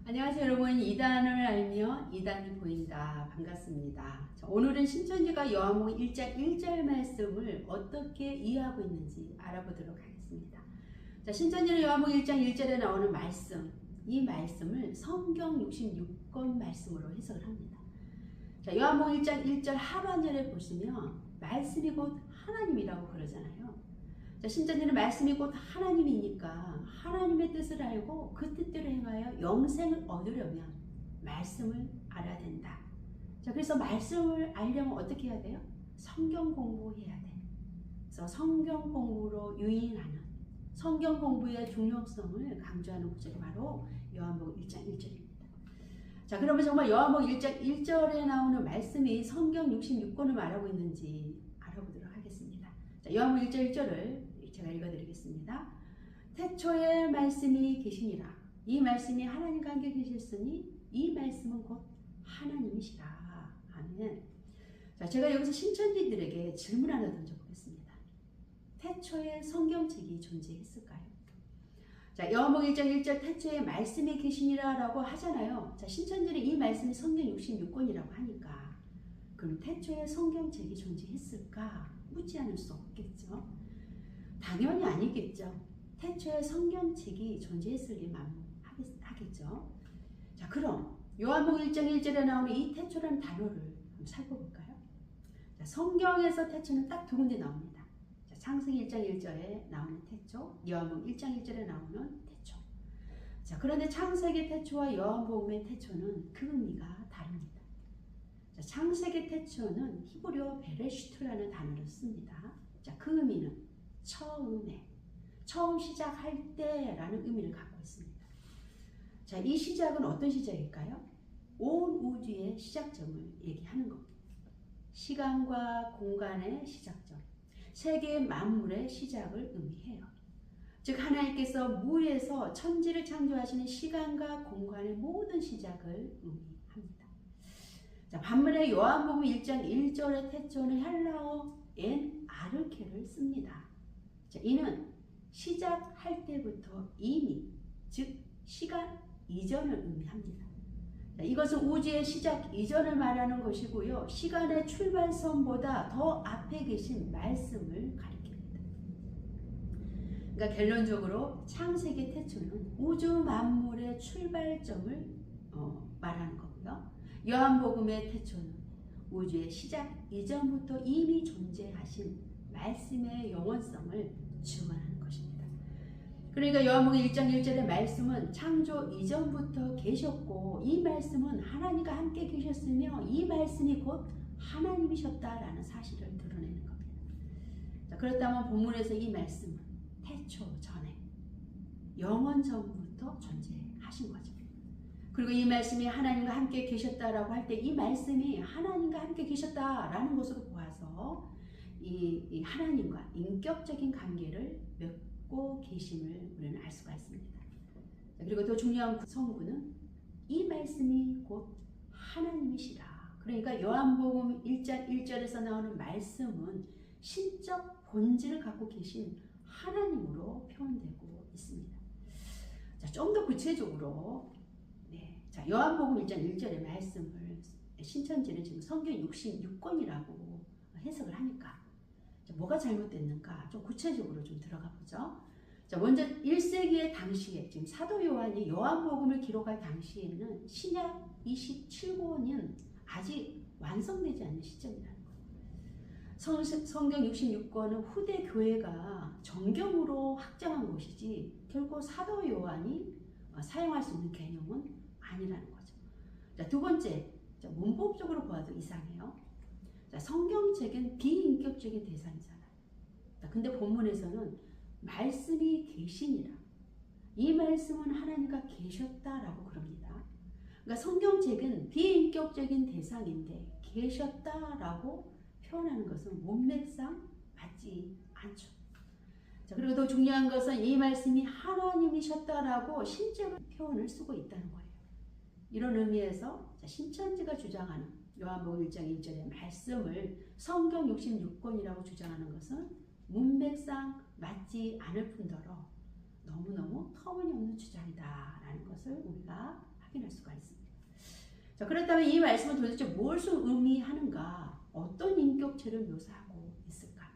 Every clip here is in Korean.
안녕하세요 여러분. 이단을 알며 이단이 보인다. 반갑습니다. 자, 오늘은 신천지가 요한복음 1장 1절 말씀을 어떻게 이해하고 있는지 알아보도록 하겠습니다. 자, 신천지는 요한복음 1장 1절에 나오는 말씀, 이 말씀을 성경 66권 말씀으로 해석을 합니다. 자, 요한복음 1장 1절 하반절에 보시면 말씀이 곧 하나님이라고 그러잖아요. 자, 신천지는 말씀이 곧 하나님이니까 하나님의 뜻을 알고 그 뜻대로 행하여 영생을 얻으려면 말씀을 알아야 된다. 자, 그래서 말씀을 알려면 어떻게 해야 돼요? 성경 공부해야 돼. 그래서 성경 공부로 유인하는 성경 공부의 중요성을 강조하는 구절이 바로 요한복음 1장 1절입니다. 자, 그러면 정말 요한복음 1장 1절에 나오는 말씀이 성경 66권을 말하고 있는지 알아보도록 하겠습니다. 자, 요한복음 1장 1절을 제가 읽어드리겠습니다. 태초에 말씀이 계시니라. 이 말씀이 하나님과 함께 계셨으니 이 말씀은 곧 하나님이시라. 아멘. 자, 제가 여기서 신천지들에게 질문 하나 던져보겠습니다. 태초에 성경책이 존재했을까요? 자, 요한복음 1장 1절 태초에 말씀이 계시니라 라고 하잖아요. 자, 신천지는 이 말씀이 성경 66권이라고 하니까 그럼 태초에 성경책이 존재했을까? 묻지 않을 수 없겠죠. 당연히 아니겠죠. 태초에 성경책이 존재했을 리 만무하겠죠. 자, 그럼 요한복음 1장 1절에 나오는 이 태초라는 단어를 한번 살펴볼까요? 자, 성경에서 태초는 딱 두 군데 나옵니다. 자, 창세기 1장 1절에 나오는 태초, 요한복음 1장 1절에 나오는 태초. 자, 그런데 창세기 태초와 요한복음의 태초는 그 의미가 다릅니다. 자, 창세기 태초는 히브리어 베레시트라는 단어를 씁니다. 자, 그 의미는 처음에, 처음 시작할 때라는 의미를 갖고 있습니다. 자, 이 시작은 어떤 시작일까요? 온 우주의 시작점을 얘기하는 겁니다. 시간과 공간의 시작점, 세계 만물의 시작을 의미해요. 즉 하나님께서 무에서 천지를 창조하시는 시간과 공간의 모든 시작을 의미합니다. 자, 반면에 요한복음 1장 1절의 태초는 헬라어 엔 아르케를 씁니다. 자, 이는 시작할 때부터 이미, 즉 시간 이전을 의미합니다. 자, 이것은 우주의 시작 이전을 말하는 것이고요. 시간의 출발선보다 더 앞에 계신 말씀을 가리킵니다. 그러니까 결론적으로 창세기 태초는 우주 만물의 출발점을 말하는 거고요. 요한복음의 태초는 우주의 시작 이전부터 이미 존재하신 말씀의 영원성을 증언하는 것입니다. 그러니까 요한복음 1장 1절의 말씀은 창조 이전부터 계셨고 이 말씀은 하나님과 함께 계셨으며 이 말씀이 곧 하나님이셨다라는 사실을 드러내는 겁니다. 자, 그렇다면 본문에서 이 말씀은 태초 전에 영원 전부터 존재하신 거죠. 그리고 이 말씀이 하나님과 함께 계셨다라고 할 때 이 말씀이 하나님과 함께 계셨다라는 것으로 보아서 이 하나님과 인격적인 관계를 맺고 계심을 우리는 알 수가 있습니다. 그리고 또 중요한 성구는 이 말씀이 곧 하나님이시라. 그러니까 요한복음 1장 1절에서 나오는 말씀은 신적 본질을 갖고 계신 하나님으로 표현되고 있습니다. 자, 좀 더 구체적으로 자, 요한복음 1장 1절의 말씀을 신천지는 지금 성경 66권이라고 해석을 하니까 자, 뭐가 잘못됐는가 좀 구체적으로 좀 들어가 보죠. 자, 먼저 1세기의 당시에 지금 사도 요한이 요한복음을 기록할 당시에는 신약 27권은 아직 완성되지 않는 시점이라는 거예요. 성경 66권은 후대 교회가 정경으로 확정한 것이지 결코 사도 요한이 사용할 수 있는 개념은 아니라는 거죠. 자, 두 번째, 자, 문법적으로 보아도 이상해요. 자, 성경책은 비인격적인 대상이잖아요. 자, 근데 본문에서는 말씀이 계시니라. 이 말씀은 하나님과 계셨다라고 그럽니다. 그러니까 성경책은 비인격적인 대상인데 계셨다라고 표현하는 것은 문맥상 맞지 않죠. 자, 그리고 더 중요한 것은 이 말씀이 하나님이셨다라고 실제로 표현을 쓰고 있다는 거예요. 이런 의미에서 신천지가 주장하는 요한복음 1장 1절의 말씀을 성경 66권이라고 주장하는 것은 문맥상 맞지 않을 뿐더러 너무너무 터무니없는 주장이다라는 것을 우리가 확인할 수가 있습니다. 자, 그렇다면 이 말씀은 도대체 무엇을 의미하는가? 어떤 인격체를 묘사하고 있을까?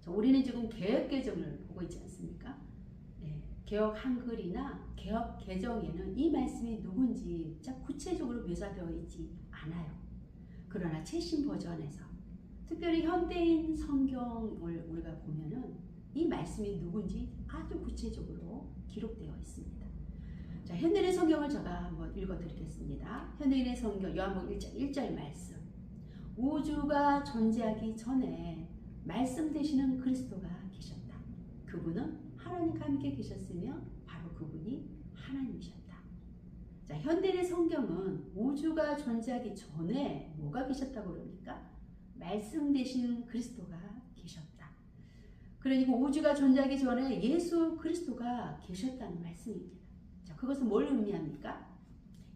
자, 우리는 지금 개역개정을 보고 있지 않습니까? 네, 개역 한글이나 개역 개정에는 이 말씀이 누군지 구체적으로 묘사되어 있지 않아요. 그러나 최신 버전에서 특별히 현대인 성경을 우리가 보면은 이 말씀이 누군지 아주 구체적으로 기록되어 있습니다. 자, 현대인의 성경을 제가 한번 읽어드리겠습니다. 현대인의 성경 요한복음 1장 1절 말씀. 우주가 존재하기 전에 말씀 되시는 그리스도가 계셨다. 그분은 하나님과 함께 계셨으며 바로 그분이 하나님이셨다. 자, 현대인의 성경은 우주가 존재하기 전에 뭐가 계셨다고 그럽니까? 말씀 되신 그리스도가 계셨다. 그러니까 우주가 존재하기 전에 예수 그리스도가 계셨다는 말씀입니다. 자, 그것은 뭘 의미합니까?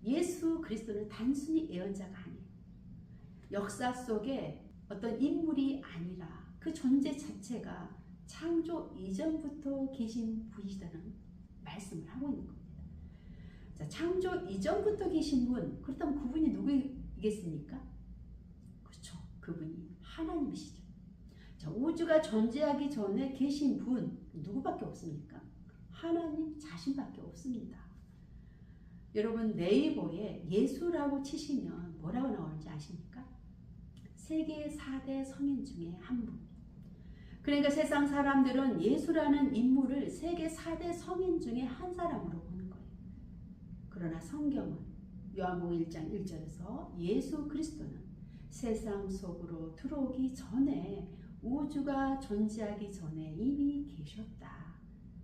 예수 그리스도는 단순히 예언자가 아니에요. 역사 속에 어떤 인물이 아니라 그 존재 자체가 창조 이전부터 계신 분이라는 말씀을 하고 있는 겁니다. 자, 창조 이전부터 계신 분, 그렇다면 그분이 누구이겠습니까? 그렇죠. 그분이 하나님이시죠. 자, 우주가 존재하기 전에 계신 분 누구밖에 없습니까? 하나님 자신밖에 없습니다. 여러분 네이버에 예수라고 치시면 뭐라고 나오는지 아십니까? 세계 4대 성인 중에 한 분. 그러니까 세상 사람들은 예수라는 인물을 세계 4대 성인 중에 한 사람으로 보는 거예요. 그러나 성경은 요한복음 1장 1절에서 예수 그리스도는 세상 속으로 들어오기 전에 우주가 존재하기 전에 이미 계셨다.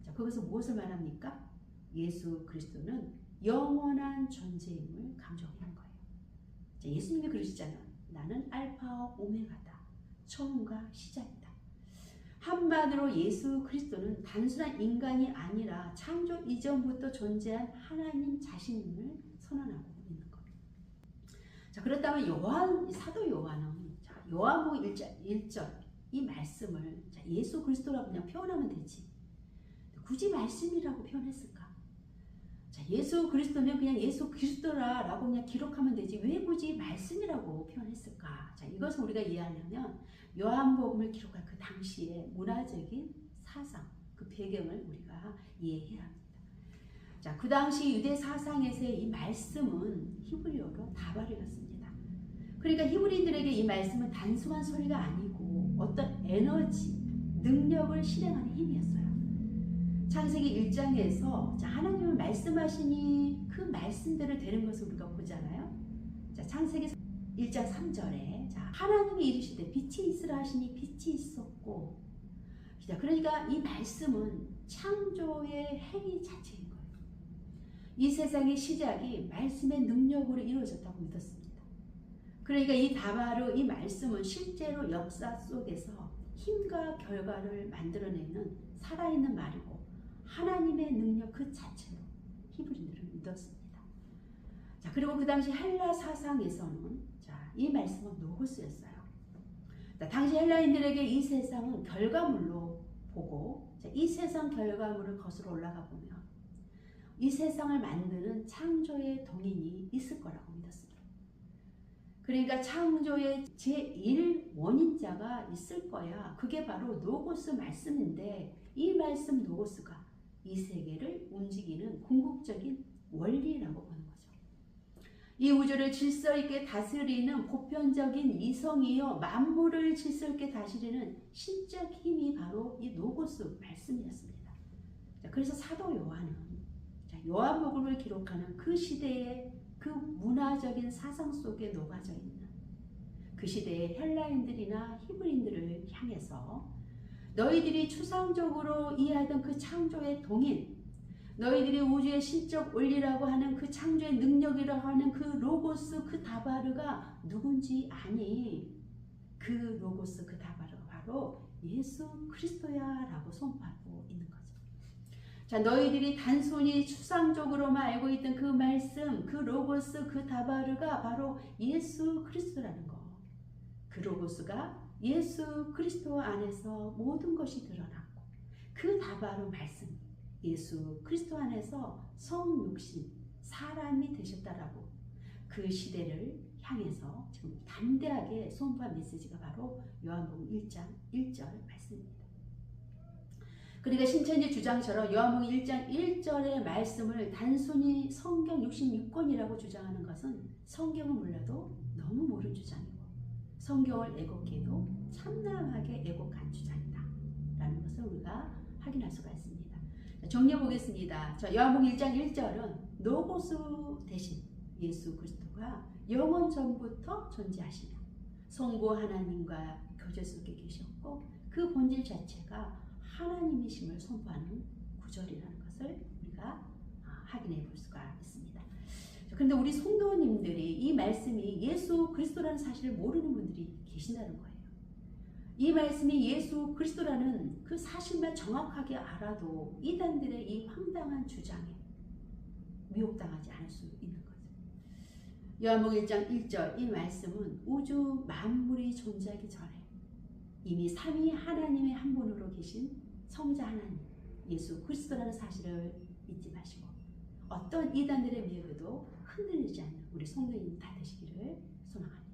자, 거기서 무엇을 말합니까? 예수 그리스도는 영원한 존재임을 강조하는 거예요. 자, 예수님이 그러시잖아요. 나는 알파와 오메가다. 처음과 시작이다. 한마디로 예수 그리스도는 단순한 인간이 아니라 창조 이전부터 존재한 하나님 자신임을 선언하고 있는 겁니다. 자, 그렇다면 사도 요한은 요한복음 1절 이 말씀을 예수 그리스도라고 그냥 표현하면 되지. 굳이 말씀이라고 표현했을까? 자, 예수 그리스도면 그냥 예수 그리스도라고 그냥 기록하면 되지. 왜 굳이 말씀이라고 표현했을까? 자, 이것을 우리가 이해하려면 요한복음을 기록한 그 당시의 문화적인 사상, 그 배경을 우리가 이해해야 합니다. 자, 그 당시 유대 사상에서의 이 말씀은 히브리어로 다발이었습니다. 그러니까 히브리인들에게 이 말씀은 단순한 소리가 아니고 어떤 에너지, 능력을 실행하는 힘이었어요. 창세기 1장에서 하나님은 말씀하시니 그 말씀대로 되는 것을 우리가 보잖아요. 자, 창세기 1장 3절에 하나님이 이르시되 빛이 있으라 하시니 빛이 있었고. 자, 그러니까 이 말씀은 창조의 행위 자체인 거예요. 이 세상의 시작이 말씀의 능력으로 이루어졌다고 믿었습니다. 그러니까 이 다바르 이 말씀은 실제로 역사 속에서 힘과 결과를 만들어내는 살아있는 말이고 하나님의 능력 그 자체로 히브리인들은 믿었습니다. 자, 그리고 그 당시 헬라 사상에서는 이 말씀은 노고스였어요. 자, 당시 헬라인들에게 이 세상은 결과물로 보고 이 세상 결과물을 거슬러 올라가 보면 이 세상을 만드는 창조의 동인이 있을 거라고 믿었습니다. 그러니까 창조의 제1원인자가 있을 거야. 그게 바로 노고스 말씀인데 이 말씀 노고스가 이 세계를 움직이는 궁극적인 원리라고 보는 거죠. 이 우주를 질서 있게 다스리는 보편적인 이성이요 만물을 질서 있게 다스리는 신적 힘이 바로 이 노고스 말씀이었습니다. 자, 그래서 사도 요한은 요한복음을 기록하는 그 시대의 그 문화적인 사상 속에 녹아져 있는 그 시대의 헬라인들이나 히브리인들을 향해서 너희들이 추상적으로 이해하던 그 창조의 동인, 너희들이 우주의 신적 원리라고 하는 그 창조의 능력이라고 하는 그 로고스 그 다바르가 누군지 아니? 그 로고스 그 다바르가 바로 예수 그리스도야 라고 선포하고 있는 거죠. 자, 너희들이 단순히 추상적으로만 알고 있던 그 말씀, 그 로고스 그 다바르가 바로 예수 그리스도라는 거. 그 로고스가 예수 그리스도 안에서 모든 것이 드러났고 그 다바르 말씀 예수 그리스도 안에서 성육신 사람이 되셨다라고 그 시대를 향해서 지금 담대하게 선포한 메시지가 바로 요한복음 1장 1절 말씀입니다. 그러니까 신천지 주장처럼 요한복음 1장 1절의 말씀을 단순히 성경 66권이라고 주장하는 것은 성경을 몰라도 너무 모르는 주장이고 성경을 애곡해도 참담하게 애곡한 주장이다 라는 것을 우리가 확인할 수가 있습니다. 정리해 보겠습니다. 요한복음 1장 1절은 노고스 대신 예수 그리스도가 영원 전부터 존재하시며 성부 하나님과 교제 속에 계셨고 그 본질 자체가 하나님이심을 선포하는 구절이라는 것을 우리가 확인해 볼 수가 있습니다. 그런데 우리 성도님들이 이 말씀이 예수 그리스도라는 사실을 모르는 분들이 계신다는 거예요. 이 말씀이 예수 그리스도라는 그 사실만 정확하게 알아도 이단들의 이 황당한 주장에 미혹당하지 않을 수 있는 거죠. 요한복음 1장 1절 이 말씀은 우주 만물이 존재하기 전에 이미 삼위 하나님의 한 분으로 계신 성자 하나님 예수 그리스도라는 사실을 잊지 마시고 어떤 이단들의 미혹에도 흔들리지 않는 우리 성도님 다 되시기를 소망합니다.